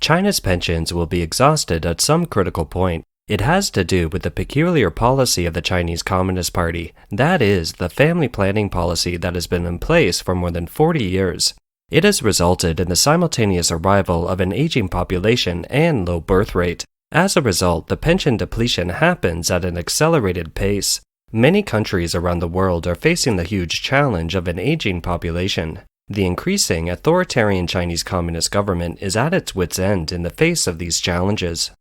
China's pensions will be exhausted at some critical point. It has to do with the peculiar policy of the Chinese Communist Party, that is, the family planning policy that has been in place for more than 40 years. It has resulted in the simultaneous arrival of an aging population and low birth rate. As a result, the pension depletion happens at an accelerated pace. Many countries around the world are facing the huge challenge of an aging population. The increasing authoritarian Chinese Communist government is at its wit's end in the face of these challenges.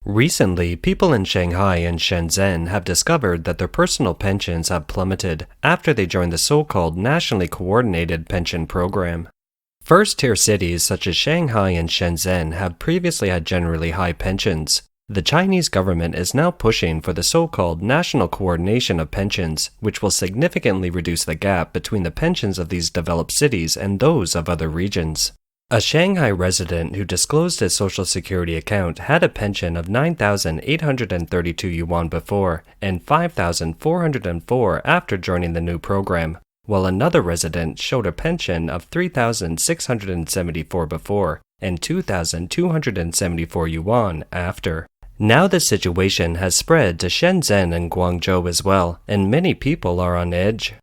Recently, people in Shanghai and Shenzhen have discovered that their personal pensions have plummeted after they joined the so-called nationally coordinated pension program. First-tier cities such as Shanghai and Shenzhen have previously had generally high pensions. The Chinese government is now pushing for the so-called national coordination of pensions, which will significantly reduce the gap between the pensions of these developed cities and those of other regions. A Shanghai resident who disclosed his Social Security account had a pension of 9,832 yuan before and 5,404 after joining the new program, while another resident showed a pension of 3,674 before and 2,274 yuan after. Now the situation has spread to Shenzhen and Guangzhou as well, and many people are on edge.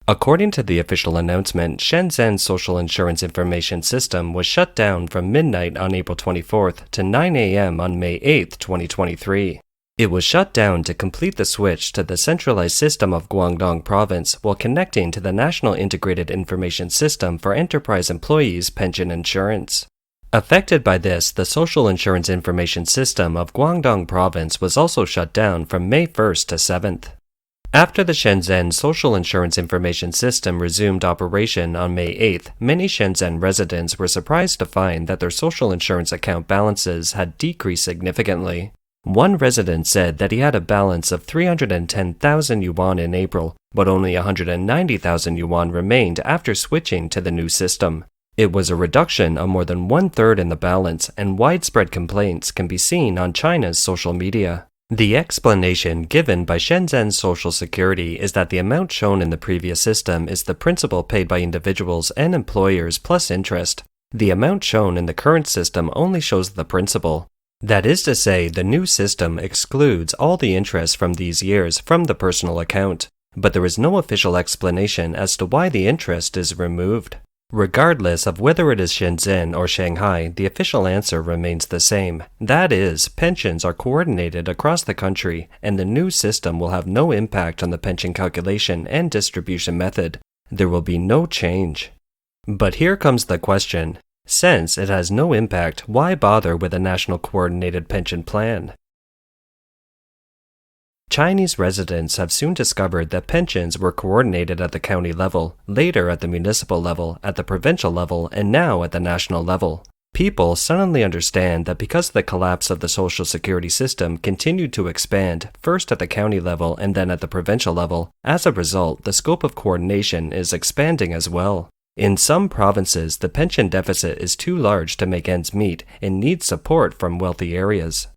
According to the official announcement, Shenzhen's social insurance information system was shut down from midnight on April 24th to 9 a.m. on May 8, 2023. It was shut down to complete the switch to the centralized system of Guangdong Province while connecting to the National Integrated Information System for Enterprise Employees' Pension Insurance. Affected by this, the Social Insurance Information System of Guangdong Province was also shut down from May 1st to 7th. After the Shenzhen Social Insurance Information System resumed operation on May 8th, many Shenzhen residents were surprised to find that their social insurance account balances had decreased significantly. One resident said that he had a balance of 310,000 yuan in April, but only 190,000 yuan remained after switching to the new system. It was a reduction of more than one-third in the balance, and widespread complaints can be seen on China's social media. The explanation given by Shenzhen's Social Security is that the amount shown in the previous system is the principal paid by individuals and employers plus interest. The amount shown in the current system only shows the principal. That is to say, the new system excludes all the interest from these years from the personal account, but there is no official explanation as to why the interest is removed. Regardless of whether it is Shenzhen or Shanghai, the official answer remains the same. That is, pensions are coordinated across the country, and the new system will have no impact on the pension calculation and distribution method. There will be no change. But here comes the question. Since it has no impact, why bother with a national coordinated pension plan? Chinese residents have soon discovered that pensions were coordinated at the county level, later at the municipal level, at the provincial level, and now at the national level. People suddenly understand that because the collapse of the social security system continued to expand, first at the county level and then at the provincial level, as a result, the scope of coordination is expanding as well. In some provinces, the pension deficit is too large to make ends meet and needs support from wealthy areas.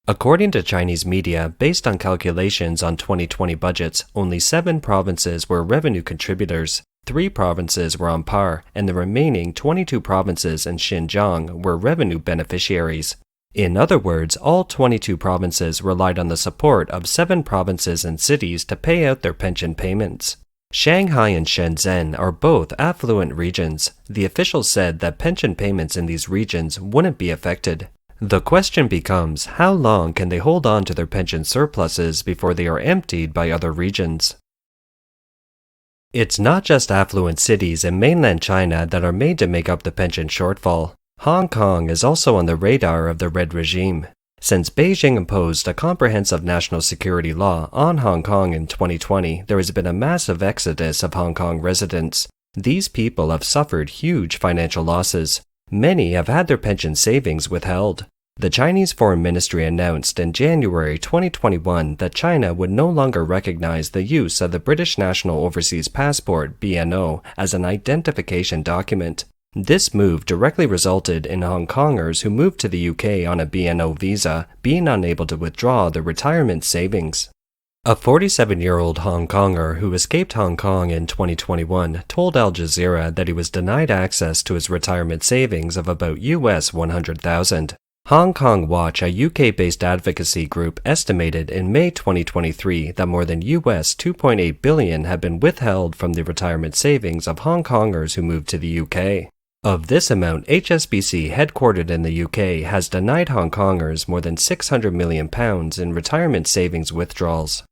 According to Chinese media, based on calculations on 2020 budgets, only 7 provinces were revenue contributors, 3 provinces were on par, and the remaining 22 provinces in Xinjiang were revenue beneficiaries. In other words, all 22 provinces relied on the support of 7 provinces and cities to pay out their pension payments. Shanghai and Shenzhen are both affluent regions. The officials said that pension payments in these regions wouldn't be affected. The question becomes, how long can they hold on to their pension surpluses before they are emptied by other regions? It's not just affluent cities in mainland China that are made to make up the pension shortfall. Hong Kong is also on the radar of the Red regime. Since Beijing imposed a comprehensive national security law on Hong Kong in 2020, there has been a massive exodus of Hong Kong residents. These people have suffered huge financial losses. Many have had their pension savings withheld. The Chinese Foreign Ministry announced in January 2021 that China would no longer recognize the use of the British National Overseas Passport (BNO) as an identification document. This move directly resulted in Hongkongers who moved to the UK on a BNO visa being unable to withdraw their retirement savings. A 47-year-old Hong Konger who escaped Hong Kong in 2021 told Al Jazeera that he was denied access to his retirement savings of about US $100,000. Hong Kong Watch, a UK-based advocacy group, estimated in May 2023 that more than US $2.8 billion had been withheld from the retirement savings of Hongkongers who moved to the UK. Of this amount, HSBC, headquartered in the UK, has denied Hongkongers more than £600 million in retirement savings withdrawals.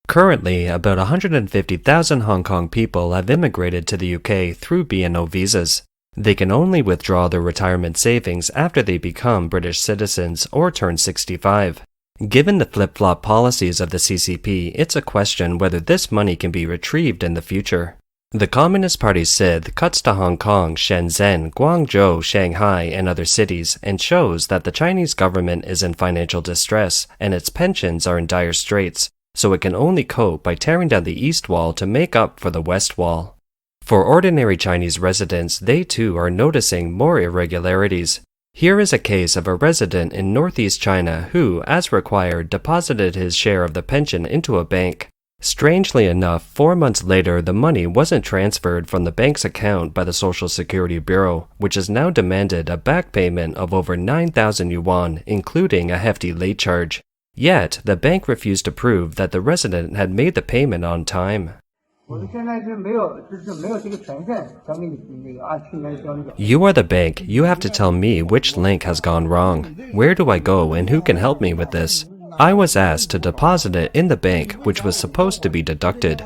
Currently, about 150,000 Hong Kong people have immigrated to the UK through B&O visas. They can only withdraw their retirement savings after they become British citizens or turn 65. Given the flip-flop policies of the CCP, it's a question whether this money can be retrieved in the future. The Communist Party's SID cuts to Hong Kong, Shenzhen, Guangzhou, Shanghai, and other cities and shows that the Chinese government is in financial distress and its pensions are in dire straits, so it can only cope by tearing down the East Wall to make up for the West Wall. For ordinary Chinese residents, they too are noticing more irregularities. Here is a case of a resident in northeast China who, as required, deposited his share of the pension into a bank. Strangely enough, 4 months later, the money wasn't transferred from the bank's account by the Social Security Bureau, which has now demanded a back payment of over 9,000 yuan, including a hefty late charge. Yet, the bank refused to prove that the resident had made the payment on time. You are the bank. You have to tell me which link has gone wrong. Where do I go and who can help me with this? I was asked to deposit it in the bank, which was supposed to be deducted.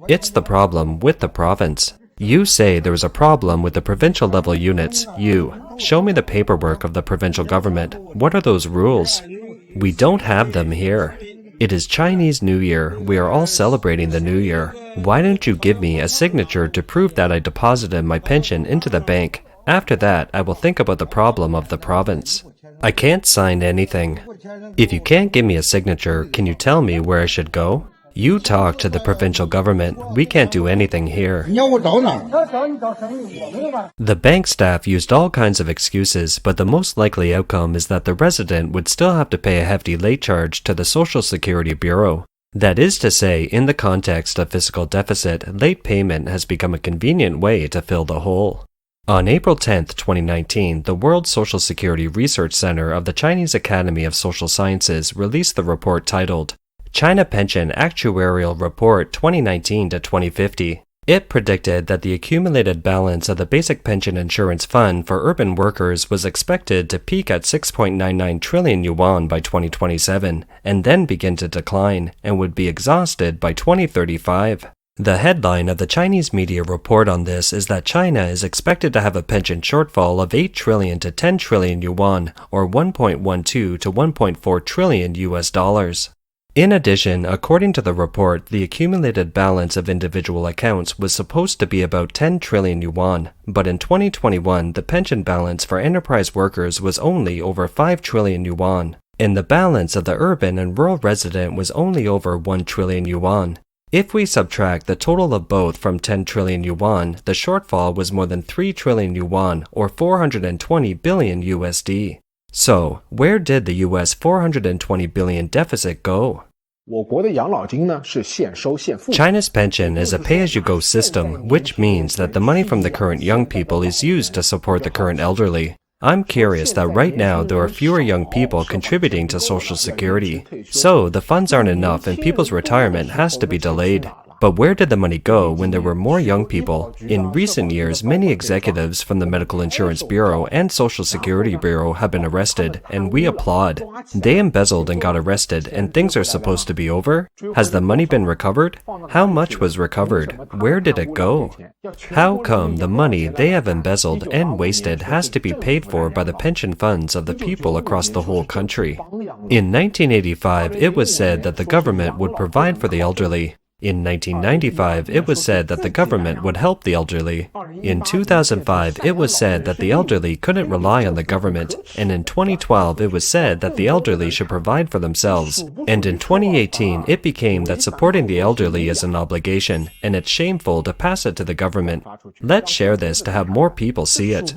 It's the problem with the province. You say there is a problem with the provincial level units. Show me the paperwork of the provincial government. What are those rules? We don't have them here. It is Chinese New Year. We are all celebrating the New Year. Why don't you give me a signature to prove that I deposited my pension into the bank? After that, I will think about the problem of the province. I can't sign anything. If you can't give me a signature, can you tell me where I should go? You talk to the provincial government. We can't do anything here. The bank staff used all kinds of excuses, but the most likely outcome is that the resident would still have to pay a hefty late charge to the Social Security Bureau. That is to say, in the context of fiscal deficit, late payment has become a convenient way to fill the hole. On April 10, 2019, the World Social Security Research Center of the Chinese Academy of Social Sciences released the report titled China Pension Actuarial Report 2019-2050. It predicted that the accumulated balance of the Basic Pension Insurance Fund for urban workers was expected to peak at 6.99 trillion yuan by 2027 and then begin to decline and would be exhausted by 2035. The headline of the Chinese media report on this is that China is expected to have a pension shortfall of 8 trillion to 10 trillion yuan, or 1.12 to 1.4 trillion US dollars. In addition, according to the report, the accumulated balance of individual accounts was supposed to be about 10 trillion yuan, but in 2021, the pension balance for enterprise workers was only over 5 trillion yuan, and the balance of the urban and rural resident was only over 1 trillion yuan. If we subtract the total of both from 10 trillion yuan, the shortfall was more than 3 trillion yuan, or 420 billion USD. So, where did the US 420 billion deficit go? China's pension is a pay-as-you-go system, which means that the money from the current young people is used to support the current elderly. I'm curious that right now there are fewer young people contributing to Social Security. So, the funds aren't enough and people's retirement has to be delayed. But where did the money go when there were more young people? In recent years, many executives from the Medical Insurance Bureau and Social Security Bureau have been arrested, and we applaud. They embezzled and got arrested, and things are supposed to be over? Has the money been recovered? How much was recovered? Where did it go? How come the money they have embezzled and wasted has to be paid for by the pension funds of the people across the whole country? In 1985, it was said that the government would provide for the elderly. In 1995, it was said that the government would help the elderly. In 2005, it was said that the elderly couldn't rely on the government, and in 2012, it was said that the elderly should provide for themselves. And in 2018, it became that supporting the elderly is an obligation, and it's shameful to pass it to the government. Let's share this to have more people see it.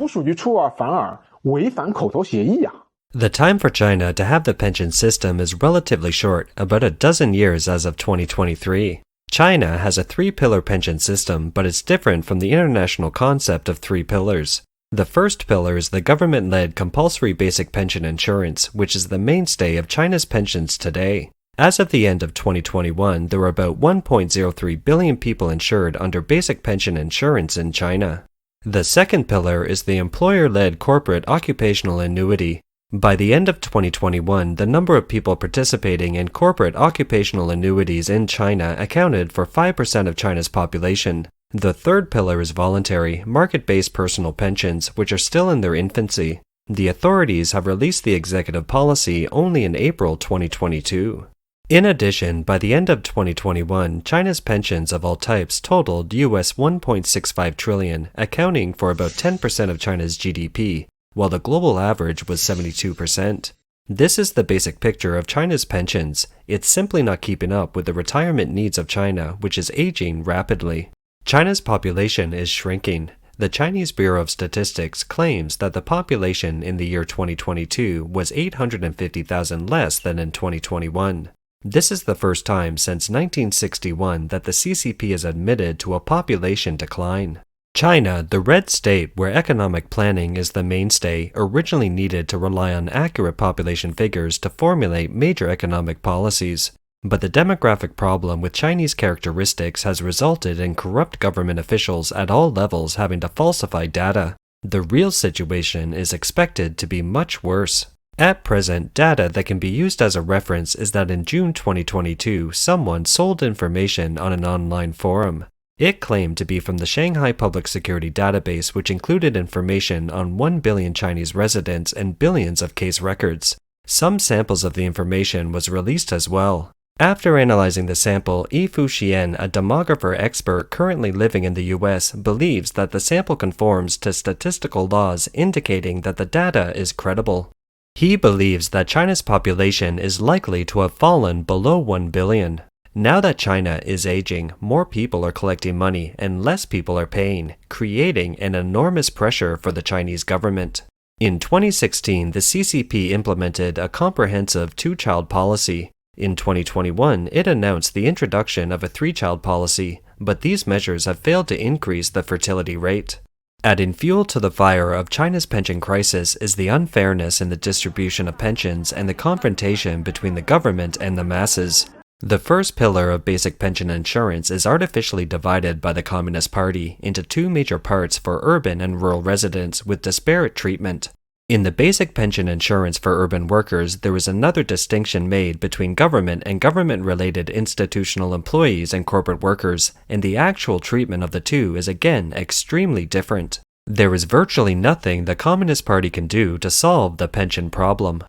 The time for China to have the pension system is relatively short, about a dozen years as of 2023. China has a three-pillar pension system, but it's different from the international concept of three pillars. The first pillar is the government-led compulsory basic pension insurance, which is the mainstay of China's pensions today. As of the end of 2021, there were about 1.03 billion people insured under basic pension insurance in China. The second pillar is the employer-led corporate occupational annuity. By the end of 2021, the number of people participating in corporate occupational annuities in China accounted for 5% of China's population. The third pillar is voluntary, market-based personal pensions, which are still in their infancy. The authorities have released the executive policy only in April 2022. In addition, by the end of 2021, China's pensions of all types totaled US $1.65 trillion, accounting for about 10% of China's GDP, while the global average was 72%. This is the basic picture of China's pensions. It's simply not keeping up with the retirement needs of China, which is aging rapidly. China's population is shrinking. The Chinese Bureau of Statistics claims that the population in the year 2022 was 850,000 less than in 2021. This is the first time since 1961 that the CCP has admitted to a population decline. China, the red state where economic planning is the mainstay, originally needed to rely on accurate population figures to formulate major economic policies. But the demographic problem with Chinese characteristics has resulted in corrupt government officials at all levels having to falsify data. The real situation is expected to be much worse. At present, data that can be used as a reference is that in June 2022, someone sold information on an online forum. It claimed to be from the Shanghai Public Security Database, which included information on 1 billion Chinese residents and billions of case records. Some samples of the information was released as well. After analyzing the sample, Yifu Xian, a demographer expert currently living in the US, believes that the sample conforms to statistical laws indicating that the data is credible. He believes that China's population is likely to have fallen below 1 billion. Now that China is aging, more people are collecting money and less people are paying, creating an enormous pressure for the Chinese government. In 2016, the CCP implemented a comprehensive two-child policy. In 2021, it announced the introduction of a three-child policy, but these measures have failed to increase the fertility rate. Adding fuel to the fire of China's pension crisis is the unfairness in the distribution of pensions and the confrontation between the government and the masses. The first pillar of basic pension insurance is artificially divided by the Communist Party into two major parts for urban and rural residents with disparate treatment. In the basic pension insurance for urban workers, there is another distinction made between government and government-related institutional employees and corporate workers, and the actual treatment of the two is again extremely different. There is virtually nothing the Communist Party can do to solve the pension problem.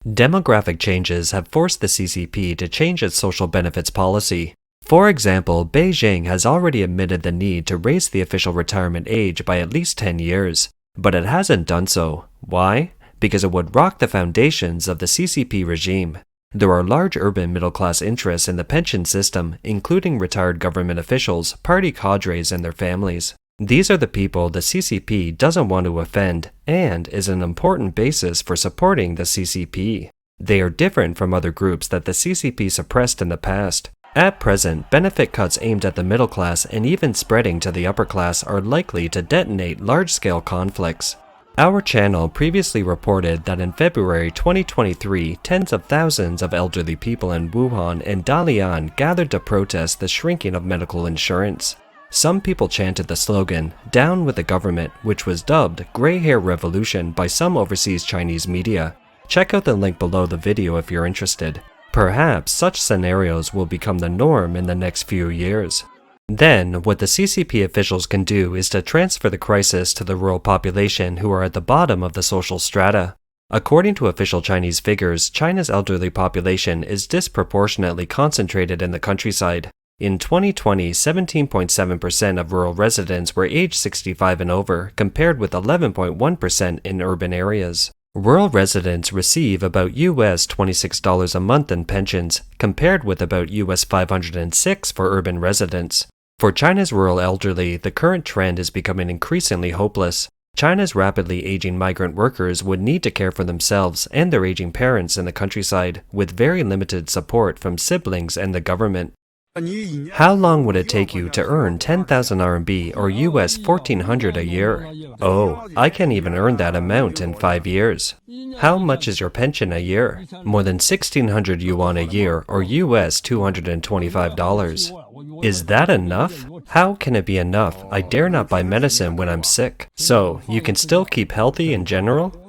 Demographic changes have forced the CCP to change its social benefits policy. For example, Beijing has already admitted the need to raise the official retirement age by at least 10 years. But it hasn't done so. Why? Because it would rock the foundations of the CCP regime. There are large urban middle-class interests in the pension system, including retired government officials, party cadres, and their families. These are the people the CCP doesn't want to offend, and is an important basis for supporting the CCP. They are different from other groups that the CCP suppressed in the past. At present, benefit cuts aimed at the middle class and even spreading to the upper class are likely to detonate large-scale conflicts. Our channel previously reported that in February 2023, tens of thousands of elderly people in Wuhan and Dalian gathered to protest the shrinking of medical insurance. Some people chanted the slogan, "Down with the government," which was dubbed "Grey Hair Revolution" by some overseas Chinese media. Check out the link below the video if you're interested. Perhaps such scenarios will become the norm in the next few years. Then, what the CCP officials can do is to transfer the crisis to the rural population who are at the bottom of the social strata. According to official Chinese figures, China's elderly population is disproportionately concentrated in the countryside. In 2020, 17.7% of rural residents were aged 65 and over, compared with 11.1% in urban areas. Rural residents receive about US $26 a month in pensions, compared with about US $506 for urban residents. For China's rural elderly, the current trend is becoming increasingly hopeless. China's rapidly aging migrant workers would need to care for themselves and their aging parents in the countryside, with very limited support from siblings and the government. How long would it take you to earn 10,000 RMB or US 1400 a year? Oh, I can't even earn that amount in 5 years. How much is your pension a year? More than 1,600 yuan a year or US $225. Is that enough? How can it be enough? I dare not buy medicine when I'm sick. So, you can still keep healthy in general?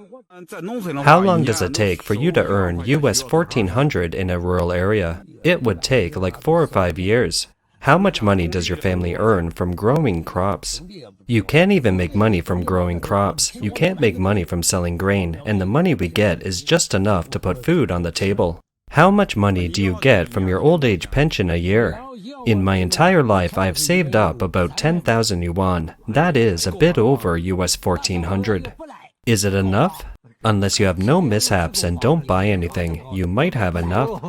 How long does it take for you to earn US 1400 in a rural area? It would take like 4 or 5 years. How much money does your family earn from growing crops? You can't even make money from growing crops. You can't make money from selling grain, and the money we get is just enough to put food on the table. How much money do you get from your old age pension a year? In my entire life, I have saved up about 10,000 yuan. That is a bit over US 1400. Is it enough? Unless you have no mishaps and don't buy anything, you might have enough.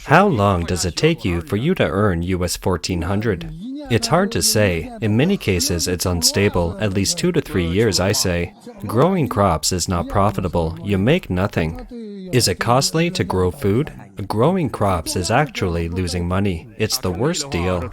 How long does it take you for you to earn US 1400? It's hard to say. In many cases, it's unstable, at least 2 to 3 years, I say. Growing crops is not profitable. You make nothing. Is it costly to grow food? Growing crops is actually losing money. It's the worst deal.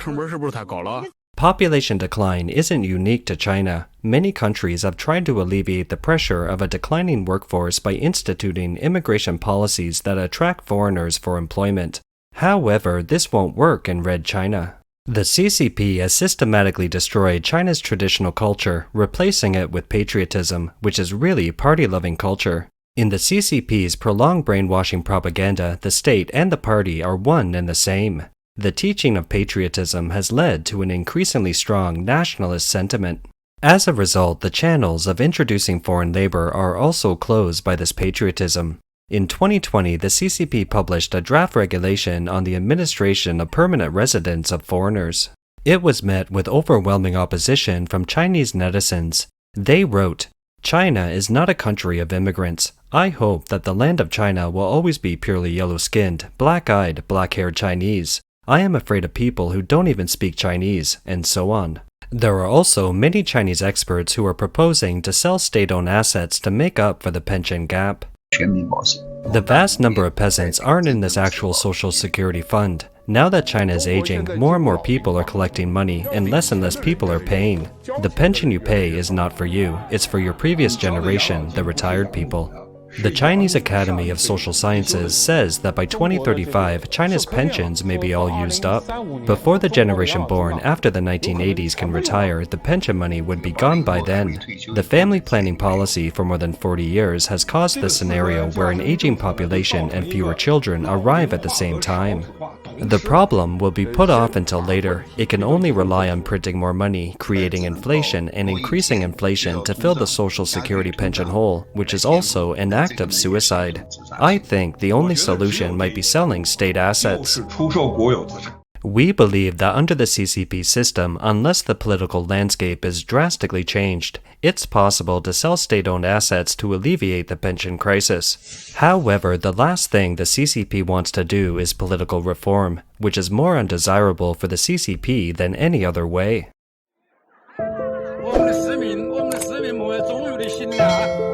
Population decline isn't unique to China. Many countries have tried to alleviate the pressure of a declining workforce by instituting immigration policies that attract foreigners for employment. However, this won't work in Red China. The CCP has systematically destroyed China's traditional culture, replacing it with patriotism, which is really party-loving culture. In the CCP's prolonged brainwashing propaganda, the state and the party are one and the same. The teaching of patriotism has led to an increasingly strong nationalist sentiment. As a result, the channels of introducing foreign labor are also closed by this patriotism. In 2020, the CCP published a draft regulation on the administration of permanent residence of foreigners. It was met with overwhelming opposition from Chinese netizens. They wrote, "China is not a country of immigrants. I hope that the land of China will always be purely yellow-skinned, black-eyed, black-haired Chinese. I am afraid of people who don't even speak Chinese," and so on. There are also many Chinese experts who are proposing to sell state-owned assets to make up for the pension gap. The vast number of peasants aren't in this actual social security fund. Now that China is aging, more and more people are collecting money and less people are paying. The pension you pay is not for you, it's for your previous generation, the retired people. The Chinese Academy of Social Sciences says that by 2035, China's pensions may be all used up. Before the generation born after the 1980s can retire, the pension money would be gone by then. The family planning policy for more than 40 years has caused the scenario where an aging population and fewer children arrive at the same time. The problem will be put off until later. It can only rely on printing more money, creating inflation, and increasing inflation to fill the Social Security pension hole, which is also an act of suicide. I think the only solution might be selling state assets. We believe that under the CCP system, unless the political landscape is drastically changed, it's possible to sell state-owned assets to alleviate the pension crisis. However, the last thing the CCP wants to do is political reform, which is more undesirable for the CCP than any other way. 我们的市民，我们的市民们终于的醒了。